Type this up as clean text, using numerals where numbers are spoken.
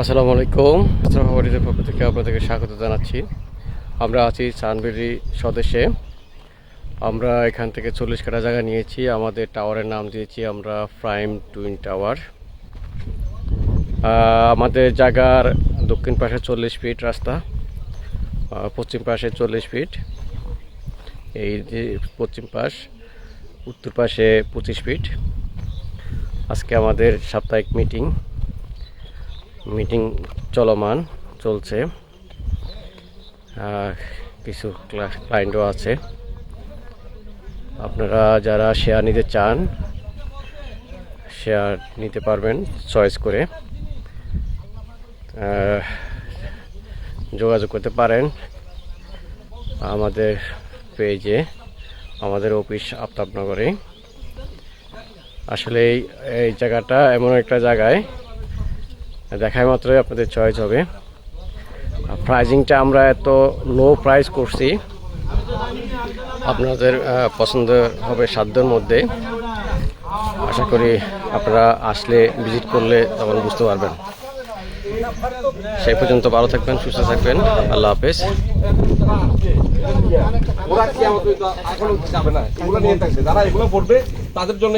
আসসালামু আলাইকুম। বাড়ির পক্ষ থেকে আপনাদেরকে স্বাগত জানাচ্ছি। আমরা আছি চানবেরি স্বদেশে। আমরা এখান থেকে 40 কাঠা জায়গা নিয়েছি। আমাদের টাওয়ারের নাম দিয়েছি আমরা প্রাইম টুইন টাওয়ার। আমাদের জায়গার দক্ষিণ পাশে 40 ফিট রাস্তা, পশ্চিম পাশে 40 ফিট, এই যে পশ্চিম পাশ, উত্তর পাশে 25 ফিট। আজকে আমাদের সাপ্তাহিক মিটিং চলমান চলছে। কিছু ক্লায়েন্টও আছে। আপনারা যারা শেয়ার নিতে চান শেয়ার নিতে পারবেন চয়েস করে, যোগাযোগ করতে পারেন আমাদের পেজে। আমাদের অফিস আফতাবনগরে। আসলে এই জায়গাটা এমন একটা জায়গায় দেখায় মাত্রই আপনাদের চয়েস হবে। প্রাইজিংটা আমরা এত লো প্রাইস করছি, আপনাদের পছন্দ হবে সাধ্যের মধ্যে। আশা করি আপনারা আসলে ভিজিট করলে তখন বুঝতে পারবেন। সেই পর্যন্ত ভালো থাকবেন, সুস্থ থাকবেন। আল্লাহ হাফেজ। ওরা কি আমাদের এখনো যাবে না, এগুলো নিয়ে থাকবে, যারা এগুলো পড়বে তাদের জন্য।